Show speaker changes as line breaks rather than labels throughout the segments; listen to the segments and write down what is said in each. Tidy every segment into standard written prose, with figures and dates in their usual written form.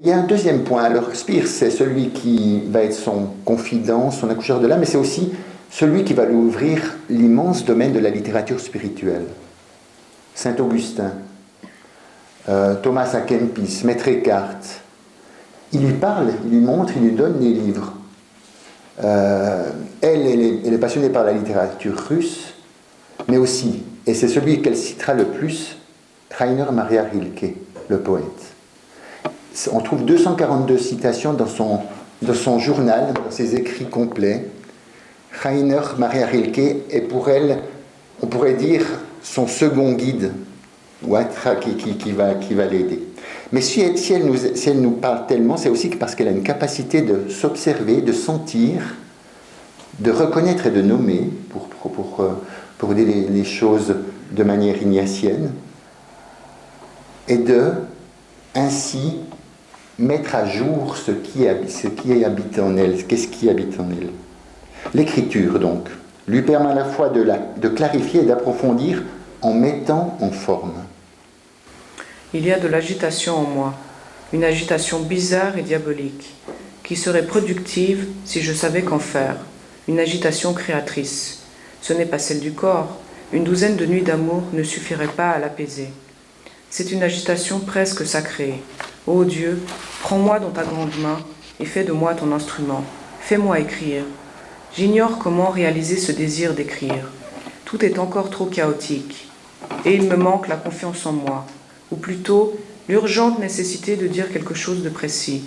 Il y a un deuxième point. Alors Spears, c'est celui qui va être son confident, son accoucheur de l'âme, mais c'est aussi celui qui va lui ouvrir l'immense domaine de la littérature spirituelle. Saint Augustin, Thomas à Kempis, Maître Eckhart, il lui parle, il lui montre, il lui donne les livres. Elle est passionnée par la littérature russe, mais aussi, et c'est celui qu'elle citera le plus, Rainer Maria Rilke, le poète. On trouve 242 citations dans son journal, dans ses écrits complets. Rainer Maria Rilke est pour elle, on pourrait dire, son second guide, qui va l'aider. Mais si elle nous parle tellement, c'est aussi parce qu'elle a une capacité de s'observer, de sentir, de reconnaître et de nommer, pour dire les choses de manière ignatienne, et de ainsi mettre à jour ce qui habite en elle. Qu'est-ce qui habite en elle? L'écriture, donc, lui permet à la fois de clarifier et d'approfondir en mettant en forme.
Il y a de l'agitation en moi, une agitation bizarre et diabolique, qui serait productive si je savais qu'en faire, une agitation créatrice. Ce n'est pas celle du corps, une douzaine de nuits d'amour ne suffirait pas à l'apaiser. C'est une agitation presque sacrée. Ô Dieu, prends-moi dans ta grande main et fais de moi ton instrument. Fais-moi écrire. J'ignore comment réaliser ce désir d'écrire. Tout est encore trop chaotique. Et il me manque la confiance en moi, ou plutôt l'urgente nécessité de dire quelque chose de précis.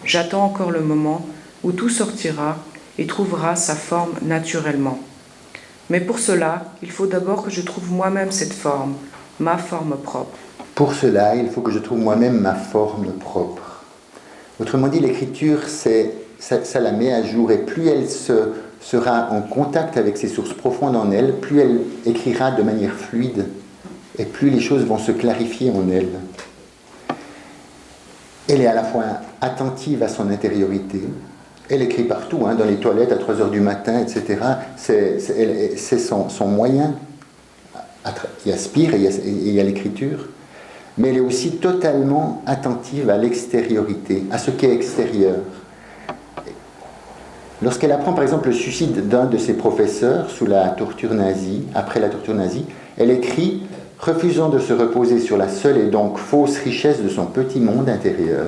J'attends encore le moment où tout sortira et trouvera sa forme naturellement. Mais pour cela, il faut d'abord que je trouve moi-même cette forme, ma forme propre.
Pour cela, il faut que je trouve moi-même ma forme propre. Autrement dit, l'écriture, ça la met à jour, et plus elle sera en contact avec ses sources profondes en elle, plus elle écrira de manière fluide, et plus les choses vont se clarifier en elle. Elle est à la fois attentive à son intériorité, elle écrit partout, dans les toilettes à 3h du matin, etc. C'est son moyen qui aspire, et il y a l'écriture, mais elle est aussi totalement attentive à l'extériorité, à ce qui est extérieur. Lorsqu'elle apprend par exemple le suicide d'un de ses professeurs sous la torture nazie, après la torture nazie, elle écrit « Refusant de se reposer sur la seule et donc fausse richesse de son petit monde intérieur,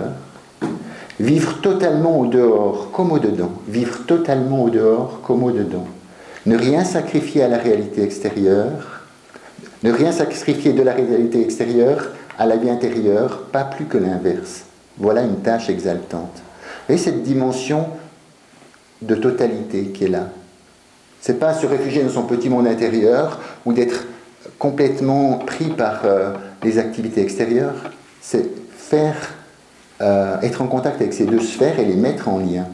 vivre totalement au dehors comme au dedans, vivre totalement au dehors comme au dedans, ne rien sacrifier à la réalité extérieure, ne rien sacrifier de la réalité extérieure à la vie intérieure, pas plus que l'inverse. Voilà une tâche exaltante. Vous voyez cette dimension de totalité qui est là. C'est pas se réfugier dans son petit monde intérieur ou d'être complètement pris par les activités extérieures. C'est être en contact avec ces deux sphères et les mettre en lien.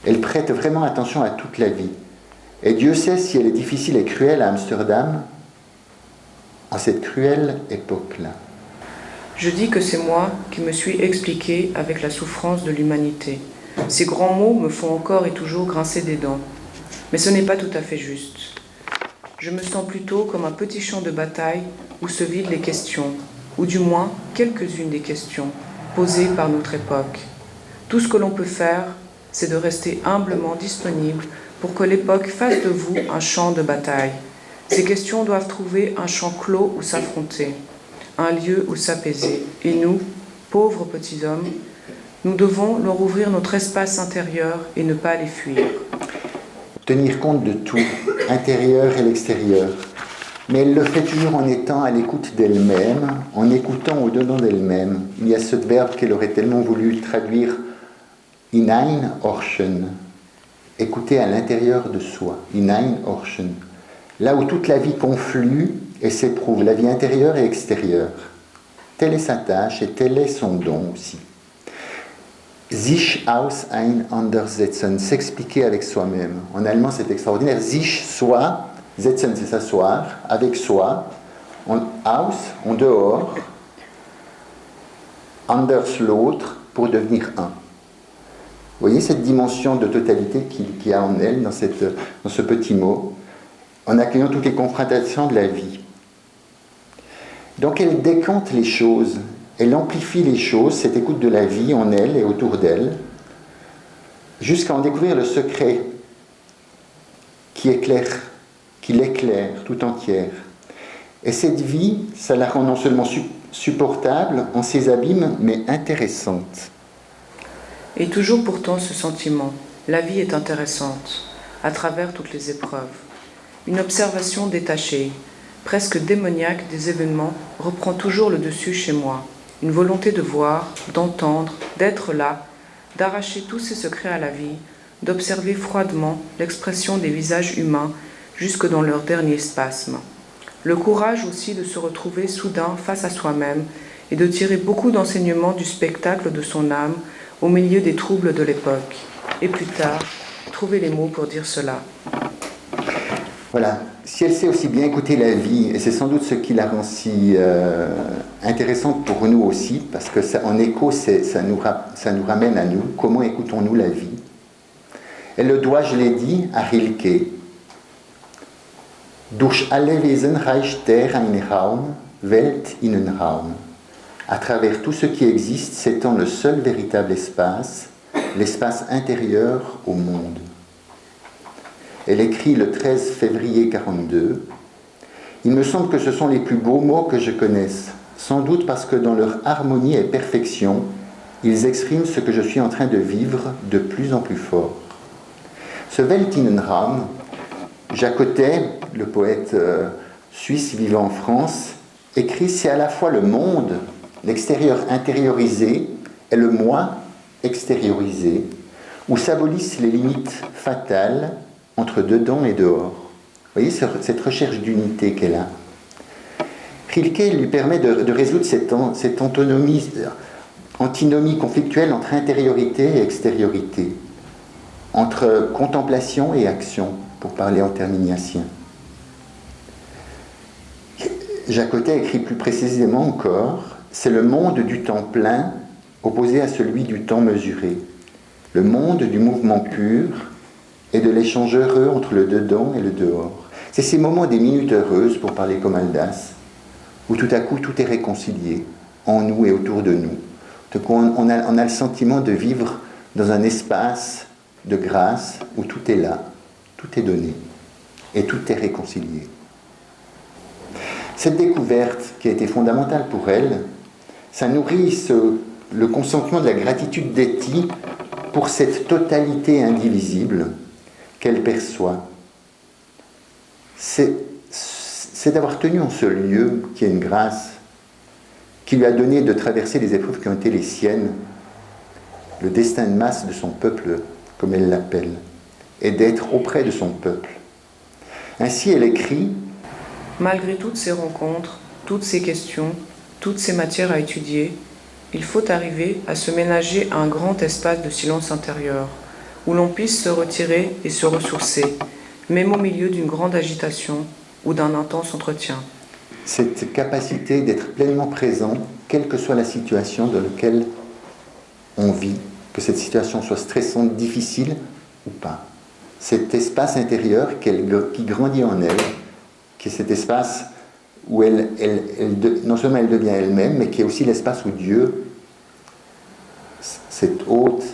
Elle prête vraiment attention à toute la vie. Et Dieu sait si elle est difficile et cruelle à Amsterdam, à cette cruelle époque-là.
Je dis que c'est moi qui me suis expliqué avec la souffrance de l'humanité. Ces grands mots me font encore et toujours grincer des dents. Mais ce n'est pas tout à fait juste. Je me sens plutôt comme un petit champ de bataille où se vident les questions, ou du moins quelques-unes des questions posées par notre époque. Tout ce que l'on peut faire, c'est de rester humblement disponible pour que l'époque fasse de vous un champ de bataille. Ces questions doivent trouver un champ clos où s'affronter, un lieu où s'apaiser. Et nous, pauvres petits hommes, nous devons leur ouvrir notre espace intérieur et ne pas les fuir.
Tenir compte de tout, intérieur et l'extérieur. Mais elle le fait toujours en étant à l'écoute d'elle-même, en écoutant au-dedans d'elle-même. Il y a ce verbe qu'elle aurait tellement voulu traduire hineinhorchen, écouter à l'intérieur de soi, hineinhorchen. Là où toute la vie conflue et s'éprouve, la vie intérieure et extérieure. Telle est sa tâche et tel est son don aussi. Sich auseinandersetzen, s'expliquer avec soi-même. En allemand, c'est extraordinaire. Sich, soi, setzen, c'est s'asseoir, avec soi. Aus, en dehors. Anders, l'autre, pour devenir un. Vous voyez cette dimension de totalité qu'il y a en elle, dans ce petit mot, en accueillant toutes les confrontations de la vie. Donc elle décante les choses. elle amplifie les choses, cette écoute de la vie en elle et autour d'elle, jusqu'à en découvrir le secret qui l'éclaire tout entière. Et cette vie, ça la rend non seulement supportable en ses abîmes, mais intéressante.
Et toujours pourtant ce sentiment, la vie est intéressante, à travers toutes les épreuves. Une observation détachée, presque démoniaque des événements reprend toujours le dessus chez moi. Une volonté de voir, d'entendre, d'être là, d'arracher tous ces secrets à la vie, d'observer froidement l'expression des visages humains jusque dans leur dernier spasme. Le courage aussi de se retrouver soudain face à soi-même et de tirer beaucoup d'enseignements du spectacle de son âme au milieu des troubles de l'époque. Et plus tard, trouver les mots pour dire cela.
Voilà, si elle sait aussi bien écouter la vie, et c'est sans doute ce qui la rend si intéressante pour nous aussi, parce que ça, en écho, ça nous ramène à nous, comment écoutons-nous la vie. Elle le doit, je l'ai dit, à Rilke. Durch alle Wesen reicht der ein Raum, Welt Innenraum. À travers tout ce qui existe s'étend le seul véritable espace, l'espace intérieur au monde. Elle écrit le 13 février 1942. Il me semble que ce sont les plus beaux mots que je connaisse, sans doute parce que dans leur harmonie et perfection, ils expriment ce que je suis en train de vivre de plus en plus fort. Ce Weltinnenraum, Jacotet, le poète suisse vivant en France, écrit: c'est à la fois le monde, l'extérieur intériorisé, et le moi extériorisé, où s'abolissent les limites fatales entre dedans et dehors. Vous voyez cette recherche d'unité qu'elle a. Rilke lui permet de résoudre cette antinomie conflictuelle entre intériorité et extériorité, entre contemplation et action, pour parler en terminiacien. Jacotet écrit plus précisément encore: c'est le monde du temps plein opposé à celui du temps mesuré, le monde du mouvement pur et de l'échange heureux entre le dedans et le dehors. C'est ces moments des minutes heureuses, pour parler comme Aldas, où tout à coup tout est réconcilié en nous et autour de nous. On a le sentiment de vivre dans un espace de grâce où tout est là, tout est donné et tout est réconcilié. Cette découverte qui a été fondamentale pour elle, ça nourrit le consentement de la gratitude d'Etty pour cette totalité indivisible qu'elle perçoit. C'est d'avoir tenu en ce lieu qui est une grâce, qui lui a donné de traverser les épreuves qui ont été les siennes, le destin de masse de son peuple, comme elle l'appelle, et d'être auprès de son peuple. Ainsi, elle écrit:
malgré toutes ces rencontres, toutes ces questions, toutes ces matières à étudier, il faut arriver à se ménager un grand espace de silence intérieur, où l'on puisse se retirer et se ressourcer, même au milieu d'une grande agitation ou d'un intense entretien.
Cette capacité d'être pleinement présent, quelle que soit la situation dans laquelle on vit, que cette situation soit stressante, difficile ou pas. Cet espace intérieur qui grandit en elle, qui est cet espace où non seulement elle devient elle-même, mais qui est aussi l'espace où Dieu, cet hôte,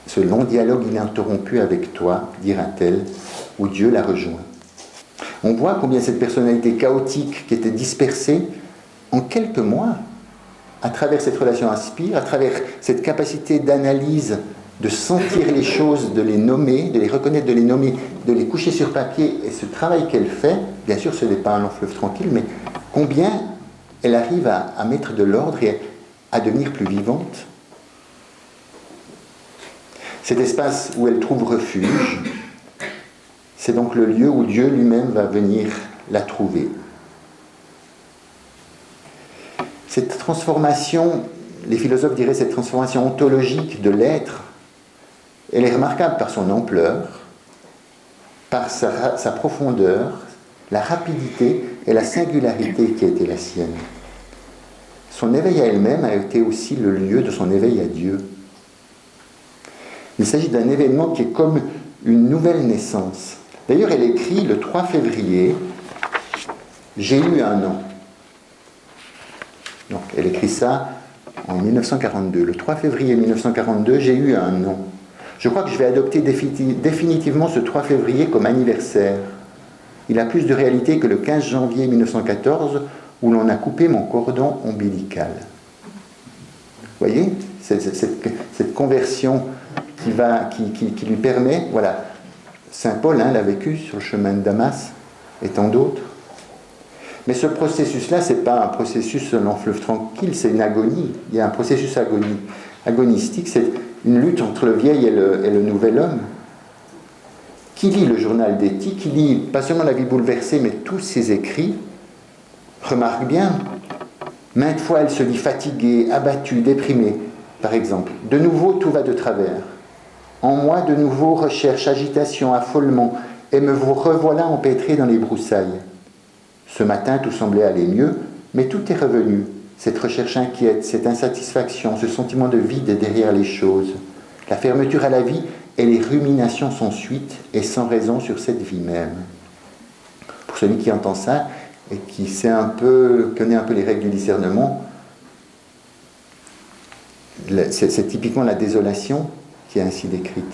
ce long dialogue ininterrompu avec toi, dira-t-elle, où Dieu la rejoint. On voit combien cette personnalité chaotique qui était dispersée, en quelques mois, à travers cette relation inspire, à travers cette capacité d'analyse, de sentir les choses, de les nommer, de les reconnaître, de les nommer, de les coucher sur papier, et ce travail qu'elle fait, bien sûr ce n'est pas un long fleuve tranquille, mais combien elle arrive à mettre de l'ordre et à devenir plus vivante. Cet espace où elle trouve refuge, c'est donc le lieu où Dieu lui-même va venir la trouver. Cette transformation, les philosophes diraient cette transformation ontologique de l'être, elle est remarquable par son ampleur, par sa profondeur, la rapidité et la singularité qui a été la sienne. Son éveil à elle-même a été aussi le lieu de son éveil à Dieu. Il s'agit d'un événement qui est comme une nouvelle naissance. D'ailleurs, elle écrit le 3 février « J'ai eu un an ». Elle écrit ça en 1942. Le 3 février 1942, j'ai eu un nom. Je crois que je vais adopter définitivement ce 3 février comme anniversaire. Il a plus de réalité que le 15 janvier 1914 où l'on a coupé mon cordon ombilical. Vous voyez, cette conversion qui lui permet, voilà, Saint Paul l'a vécu sur le chemin de Damas et tant d'autres. Mais ce processus-là, ce n'est pas un processus long fleuve tranquille, c'est une agonie. Il y a un processus agonistique, c'est une lutte entre le vieil et le nouvel homme. Qui lit le journal d'Etty, qui lit pas seulement La vie bouleversée, mais tous ses écrits, remarque bien, maintes fois elle se dit fatiguée, abattue, déprimée, par exemple. De nouveau, tout va de travers. En moi, de nouveau, recherche, agitation, affolement, et me revoilà empêtrée dans les broussailles. Ce matin, tout semblait aller mieux, mais tout est revenu. Cette recherche inquiète, cette insatisfaction, ce sentiment de vide derrière les choses, la fermeture à la vie et les ruminations sans suite et sans raison sur cette vie même. Pour celui qui entend ça et qui connaît un peu les règles du discernement, c'est typiquement la désolation qui est ainsi décrite.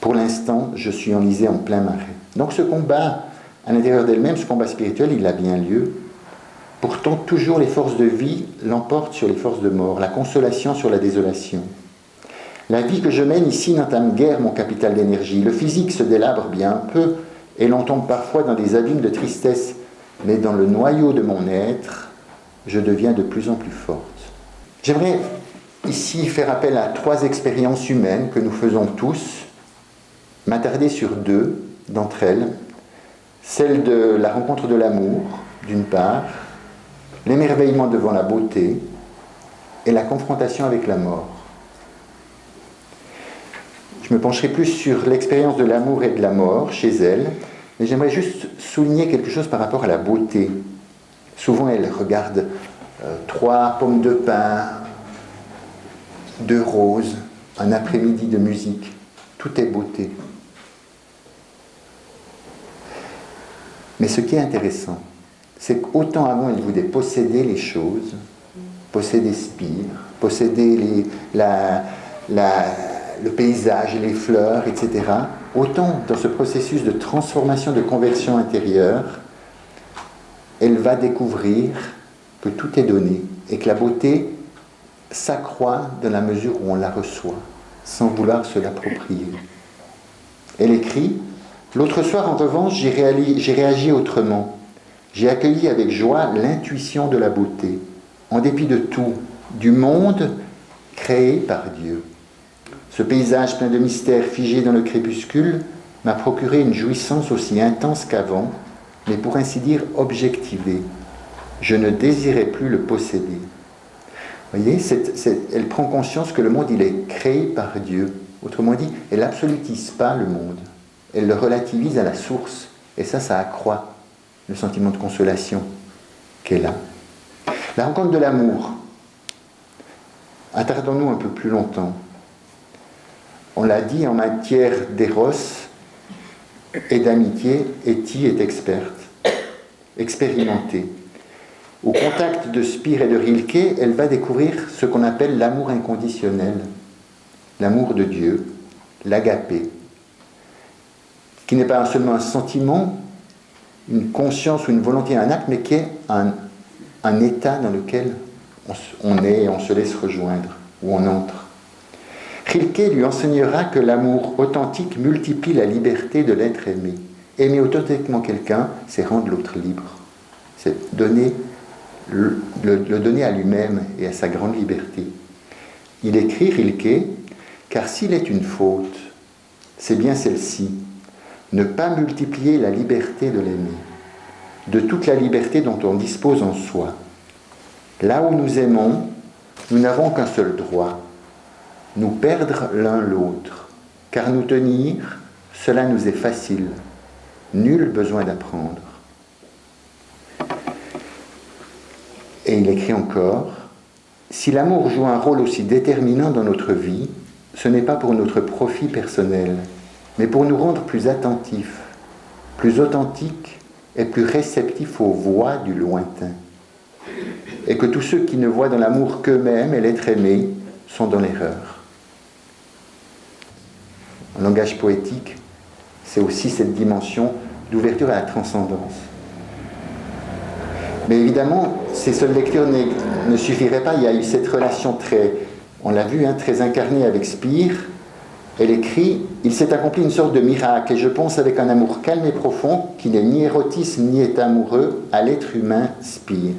Pour l'instant, je suis enlisée en plein marais. Donc ce combat à l'intérieur d'elle-même, ce combat spirituel, il a bien lieu. Pourtant, toujours les forces de vie l'emportent sur les forces de mort, la consolation sur la désolation. La vie que je mène ici n'entame guère mon capital d'énergie. Le physique se délabre bien un peu et l'on tombe parfois dans des abîmes de tristesse, mais dans le noyau de mon être, je deviens de plus en plus forte. J'aimerais ici faire appel à 3 expériences humaines que nous faisons tous, m'attarder sur 2 d'entre elles, celle de la rencontre de l'amour, d'une part, l'émerveillement devant la beauté et la confrontation avec la mort. Je me pencherai plus sur l'expérience de l'amour et de la mort chez elle, mais j'aimerais juste souligner quelque chose par rapport à la beauté. Souvent, elle regarde 3 pommes de pin, 2 roses, un après-midi de musique. Tout est beauté. Mais ce qui est intéressant, c'est qu'autant avant, elle voulait posséder les choses, posséder Spire, posséder le paysage, les fleurs, etc. Autant dans ce processus de transformation, de conversion intérieure, elle va découvrir que tout est donné et que la beauté s'accroît dans la mesure où on la reçoit, sans vouloir se l'approprier. Elle écrit « L'autre soir, en revanche, j'ai réagi autrement. J'ai accueilli avec joie l'intuition de la beauté, en dépit de tout, du monde créé par Dieu. Ce paysage plein de mystères figé dans le crépuscule m'a procuré une jouissance aussi intense qu'avant, mais pour ainsi dire objectivée. Je ne désirais plus le posséder. » Vous voyez, elle prend conscience que le monde, il est créé par Dieu. Autrement dit, elle n'absolutise pas le monde. Elle le relativise à la source. Et ça accroît le sentiment de consolation qu'elle a. La rencontre de l'amour. Attardons-nous un peu plus longtemps. On l'a dit, en matière d'éros et d'amitié, Etty est experte, expérimentée. Au contact de Spire et de Rilke, elle va découvrir ce qu'on appelle l'amour inconditionnel, l'amour de Dieu, l'agapé, qui n'est pas seulement un sentiment, une conscience ou une volonté, un acte, mais qui est un état dans lequel on est et on se laisse rejoindre, où on entre. Rilke lui enseignera que l'amour authentique multiplie la liberté de l'être aimé. Aimer authentiquement quelqu'un, c'est rendre l'autre libre. C'est le donner à lui-même et à sa grande liberté. Il écrit, Rilke, « Car s'il est une faute, c'est bien celle-ci, ne pas multiplier la liberté de l'aimer, de toute la liberté dont on dispose en soi. Là où nous aimons, nous n'avons qu'un seul droit, nous perdre l'un l'autre, car nous tenir, cela nous est facile, nul besoin d'apprendre. » Et il écrit encore, « Si l'amour joue un rôle aussi déterminant dans notre vie, ce n'est pas pour notre profit personnel, mais pour nous rendre plus attentifs, plus authentiques et plus réceptifs aux voix du lointain. » et que tous ceux qui ne voient dans l'amour qu'eux-mêmes et l'être aimé sont dans l'erreur. En langage poétique, c'est aussi cette dimension d'ouverture à la transcendance. Mais évidemment, ces seules lectures ne suffiraient pas. Il y a eu cette relation très, on l'a vu, très incarnée avec Spire. Elle écrit « Il s'est accompli une sorte de miracle, et je pense avec un amour calme et profond, qui n'est ni érotisme ni est amoureux, à l'être humain Spire. »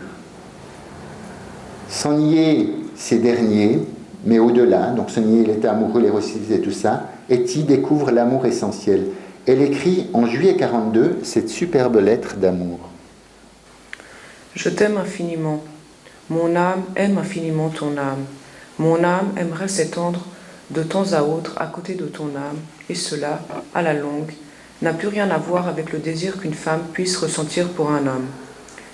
Sans nier ces derniers, mais au-delà, donc sans nier l'état amoureux, l'érotisme et tout ça, Etty découvre l'amour essentiel. Elle écrit en juillet 42 cette superbe lettre d'amour.
Je t'aime infiniment. Mon âme aime infiniment ton âme. Mon âme aimerait s'étendre de temps à autre à côté de ton âme, et cela, à la longue, n'a plus rien à voir avec le désir qu'une femme puisse ressentir pour un homme.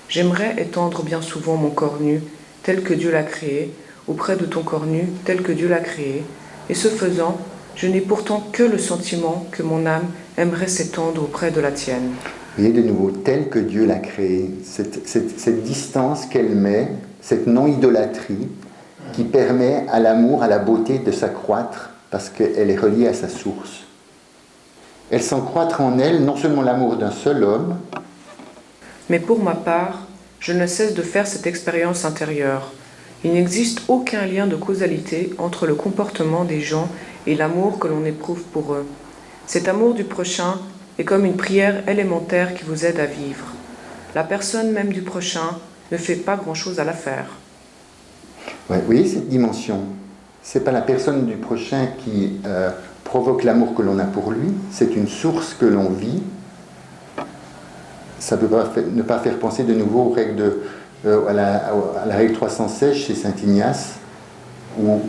J'aimerais étendre bien souvent mon corps nu, tel que Dieu l'a créé, auprès de ton corps nu, tel que Dieu l'a créé, et ce faisant, je n'ai pourtant que le sentiment que mon âme aimerait s'étendre auprès de la tienne.
Vous voyez de nouveau, tel que Dieu l'a créé, cette distance qu'elle met, cette non-idolâtrie, qui permet à l'amour, à la beauté de s'accroître parce qu'elle est reliée à sa source. Elle sent croître en elle non seulement l'amour d'un seul homme,
mais pour ma part, je ne cesse de faire cette expérience intérieure. Il n'existe aucun lien de causalité entre le comportement des gens et l'amour que l'on éprouve pour eux. Cet amour du prochain est comme une prière élémentaire qui vous aide à vivre. La personne même du prochain ne fait pas grand-chose à la faire.
Ouais, vous voyez cette dimension. Ce n'est pas la personne du prochain qui provoque l'amour que l'on a pour lui, c'est une source que l'on vit. Ça ne peut pas ne pas faire penser de nouveau aux règles à la règle 316 chez saint Ignace, où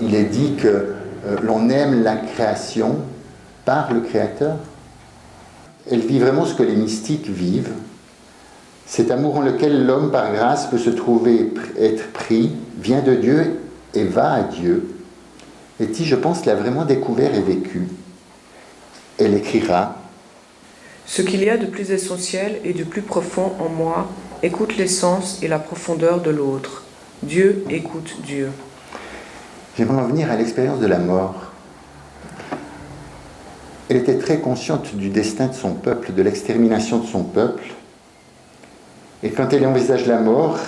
il est dit que l'on aime la création par le Créateur. Elle vit vraiment ce que les mystiques vivent. Cet amour en lequel l'homme, par grâce, peut se trouver être pris, vient de Dieu et va à Dieu. Etty, je pense, l'a vraiment découvert et vécu. Elle écrira
« Ce qu'il y a de plus essentiel et de plus profond en moi écoute l'essence et la profondeur de l'autre. Dieu écoute Dieu. »
J'aimerais en venir à l'expérience de la mort. Elle était très consciente du destin de son peuple, de l'extermination de son peuple. Et quand elle envisage la mort,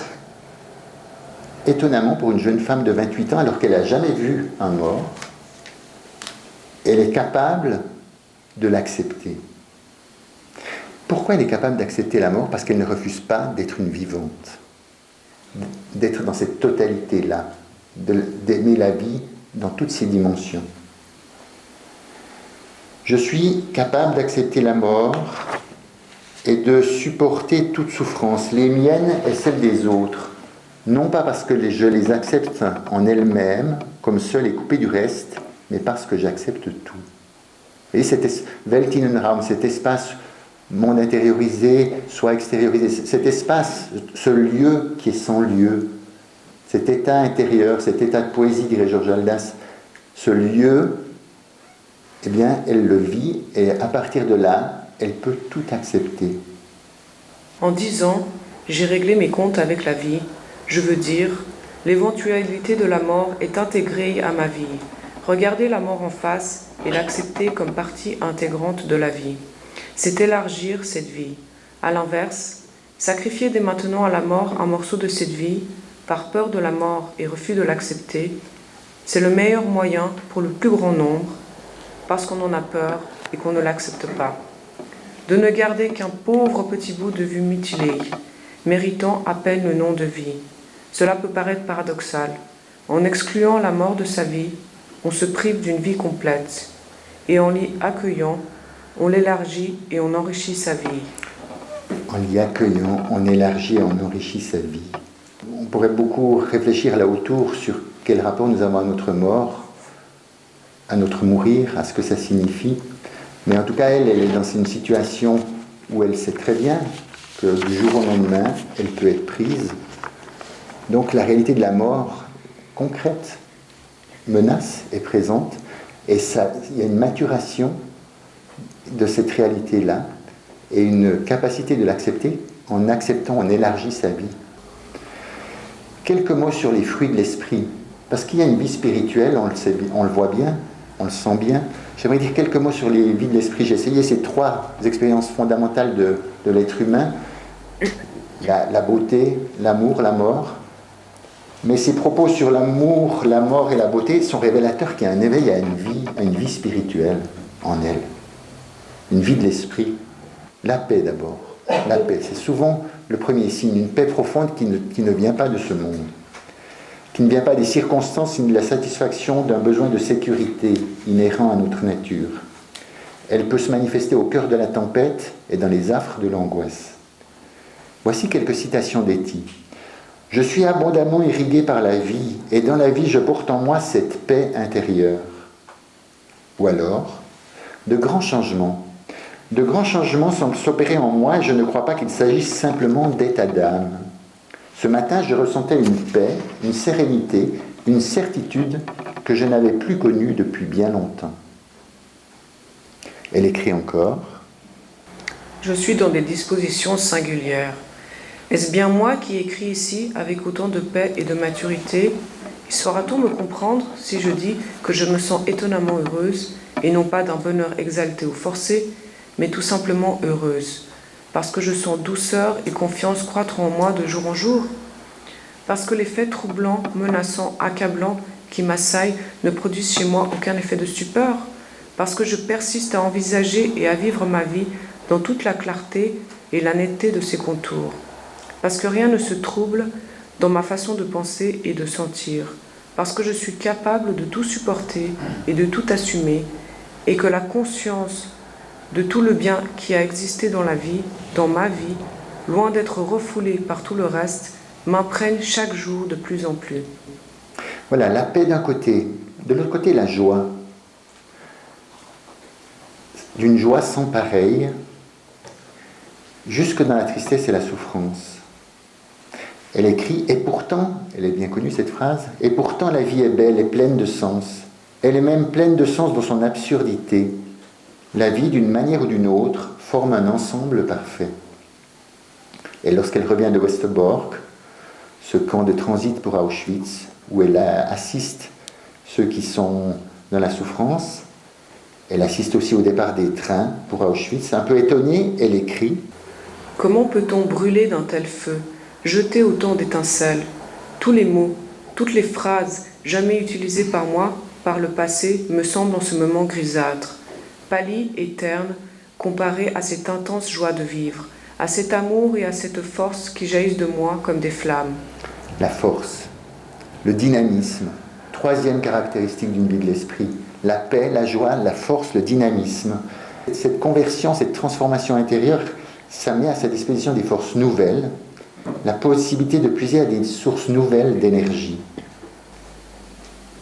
étonnamment pour une jeune femme de 28 ans, alors qu'elle n'a jamais vu un mort, elle est capable de l'accepter. Pourquoi elle est capable d'accepter la mort ? Parce qu'elle ne refuse pas d'être une vivante, d'être dans cette totalité-là, d'aimer la vie dans toutes ses dimensions. Je suis capable d'accepter la mort et de supporter toute souffrance, les miennes et celles des autres, non pas parce que je les accepte en elles-mêmes, comme seule et coupée du reste, mais parce que j'accepte tout. Et cet Weltinnenraum, cet espace monde intériorisé, soit extériorisé, cet espace, ce lieu qui est sans lieu, cet état intérieur, cet état de poésie, dirait Georges Haldas, ce lieu, eh bien, elle le vit et à partir de là, elle peut tout accepter.
En 10 ans, j'ai réglé mes comptes avec la vie. Je veux dire, l'éventualité de la mort est intégrée à ma vie. Regarder la mort en face et l'accepter comme partie intégrante de la vie, c'est élargir cette vie. À l'inverse, sacrifier dès maintenant à la mort un morceau de cette vie, par peur de la mort et refus de l'accepter, c'est le meilleur moyen pour le plus grand nombre, parce qu'on en a peur et qu'on ne l'accepte pas. De ne garder qu'un pauvre petit bout de vue mutilé, méritant à peine le nom de vie. Cela peut paraître paradoxal. En excluant la mort de sa vie, on se prive d'une vie complète. Et en l'y accueillant, on l'élargit et on enrichit sa vie.
En l'y accueillant, on élargit et on enrichit sa vie. On pourrait beaucoup réfléchir là autour sur quel rapport nous avons à notre mort, à notre mourir, à ce que ça signifie. Mais en tout cas, elle est dans une situation où elle sait très bien que du jour au lendemain, elle peut être prise. Donc la réalité de la mort concrète, menace, est présente. Et ça, il y a une maturation de cette réalité-là et une capacité de l'accepter. En acceptant, on élargit sa vie. quelques mots sur les fruits de l'esprit. Parce qu'il y a une vie spirituelle, on le sait, on le voit bien, on le sent bien. J'aimerais dire quelques mots sur les vies de l'esprit. J'ai essayé ces 3 expériences fondamentales de l'être humain. La beauté, l'amour, la mort. Mais ces propos sur l'amour, la mort et la beauté sont révélateurs qu'il y a un éveil à une vie spirituelle en elle. Une vie de l'esprit. La paix d'abord. La paix, c'est souvent le premier signe. Une paix profonde qui ne vient pas de ce monde. Qui ne vient pas des circonstances ni de la satisfaction d'un besoin de sécurité inhérent à notre nature. Elle peut se manifester au cœur de la tempête et dans les affres de l'angoisse. Voici quelques citations d'Etty. « Je suis abondamment irrigué par la vie, et dans la vie je porte en moi cette paix intérieure. » Ou alors, « De grands changements semblent s'opérer en moi, et je ne crois pas qu'il s'agisse simplement d'état d'âme. Ce matin, je ressentais une paix, une sérénité, une certitude que je n'avais plus connue depuis bien longtemps. » Elle écrit encore.
« Je suis dans des dispositions singulières. Est-ce bien moi qui écris ici avec autant de paix et de maturité? Et saura-t-on me comprendre si je dis que je me sens étonnamment heureuse, et non pas d'un bonheur exalté ou forcé, mais tout simplement heureuse, parce que je sens douceur et confiance croître en moi de jour en jour? Parce que les faits troublants, menaçants, accablants qui m'assaillent ne produisent chez moi aucun effet de stupeur? Parce que je persiste à envisager et à vivre ma vie dans toute la clarté et la netteté de ses contours? Parce que rien ne se trouble dans ma façon de penser et de sentir, parce que je suis capable de tout supporter et de tout assumer, et que la conscience de tout le bien qui a existé dans la vie, dans ma vie, loin d'être refoulée par tout le reste, m'imprègne chaque jour de plus en plus. »
Voilà, la paix d'un côté, de l'autre côté la joie, d'une joie sans pareille, jusque dans la tristesse et la souffrance. Elle écrit « Et pourtant », elle est bien connue cette phrase, « et pourtant la vie est belle et pleine de sens. Elle est même pleine de sens dans son absurdité. La vie, d'une manière ou d'une autre, forme un ensemble parfait. » Et lorsqu'elle revient de Westerbork, ce camp de transit pour Auschwitz, où elle assiste ceux qui sont dans la souffrance, elle assiste aussi au départ des trains pour Auschwitz. Un peu étonnée, elle écrit «
Comment peut-on brûler d'un tel feu, jeter autant d'étincelles? Tous les mots, toutes les phrases jamais utilisées par moi, par le passé, me semblent en ce moment grisâtres, pâlis et ternes, comparés à cette intense joie de vivre, à cet amour et à cette force qui jaillissent de moi comme des flammes. »
La force, le dynamisme, troisième caractéristique d'une vie de l'esprit. La paix, la joie, la force, le dynamisme. Cette conversion, cette transformation intérieure, ça met à sa disposition des forces nouvelles, la possibilité de puiser à des sources nouvelles d'énergie.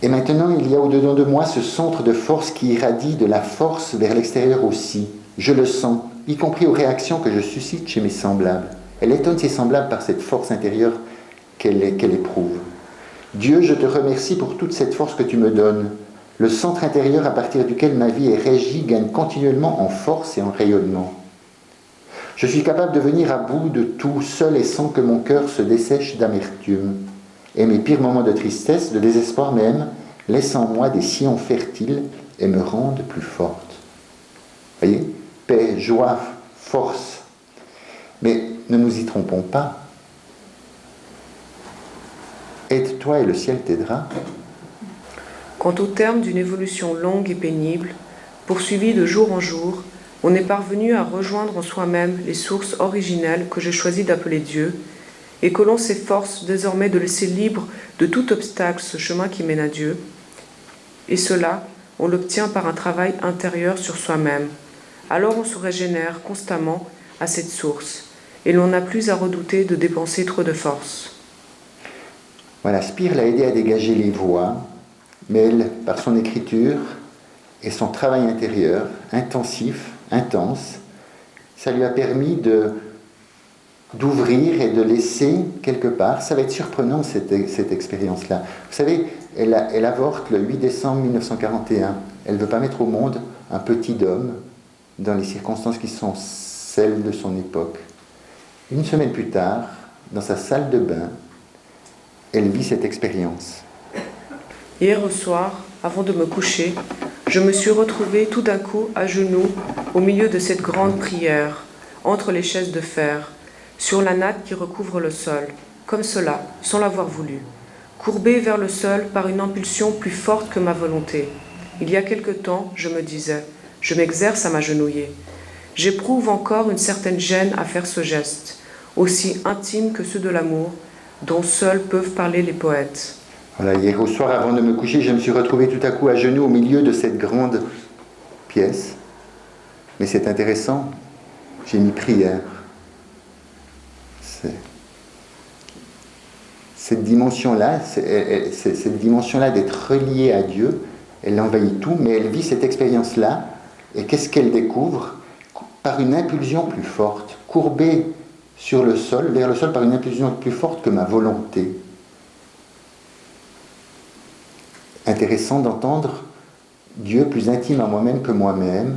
Et maintenant, il y a au-dedans de moi ce centre de force qui irradie de la force vers l'extérieur aussi. Je le sens, y compris aux réactions que je suscite chez mes semblables. Elle étonne ses semblables par cette force intérieure qu'elle éprouve. Dieu, je te remercie pour toute cette force que tu me donnes. Le centre intérieur à partir duquel ma vie est régie gagne continuellement en force et en rayonnement. Je suis capable de venir à bout de tout, seul et sans que mon cœur se dessèche d'amertume. Et mes pires moments de tristesse, de désespoir même, laissent en moi des sillons fertiles et me rendent plus forte. Voyez, paix, joie, force. Mais ne nous y trompons pas. Aide-toi et le ciel t'aidera.
Quant au terme d'une évolution longue et pénible, poursuivie de jour en jour, on est parvenu à rejoindre en soi-même les sources originelles que j'ai choisi d'appeler Dieu, et que l'on s'efforce désormais de laisser libre de tout obstacle ce chemin qui mène à Dieu. Et cela, on l'obtient par un travail intérieur sur soi-même. Alors on se régénère constamment à cette source, et l'on n'a plus à redouter de dépenser trop de force.
Voilà, Spire l'a aidé à dégager les voies, mais elle, par son écriture et son travail intérieur, intensif, intense, ça lui a permis d'ouvrir et de laisser quelque part. Ça va être surprenant cette expérience-là. Vous savez, elle avorte le 8 décembre 1941. Elle ne veut pas mettre au monde un petit homme dans les circonstances qui sont celles de son époque. Une semaine plus tard, dans sa salle de bain, elle vit cette expérience.
Hier au soir, avant de me coucher, je me suis retrouvée tout d'un coup à genoux au milieu de cette grande prière, entre les chaises de fer, sur la natte qui recouvre le sol, comme cela, sans l'avoir voulu, courbée vers le sol par une impulsion plus forte que ma volonté. Il y a quelque temps, je me disais, je m'exerce à m'agenouiller. J'éprouve encore une certaine gêne à faire ce geste, aussi intime que ceux de l'amour, dont seuls peuvent parler les poètes.
Voilà, hier au soir, avant de me coucher, je me suis retrouvé tout à coup à genoux au milieu de cette grande pièce. Mais c'est intéressant, j'ai mis prière. Cette dimension-là, cette dimension-là d'être reliée à Dieu, elle envahit tout, mais elle vit cette expérience-là, et qu'est-ce qu'elle découvre? Par une impulsion plus forte, courbée sur le sol, vers le sol, par une impulsion plus forte que ma volonté. Intéressant d'entendre Dieu plus intime à moi-même que moi-même,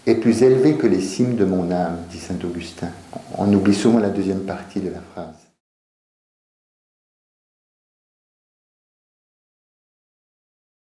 et plus élevé que les cimes de mon âme, dit saint Augustin. On oublie souvent la deuxième partie de la phrase.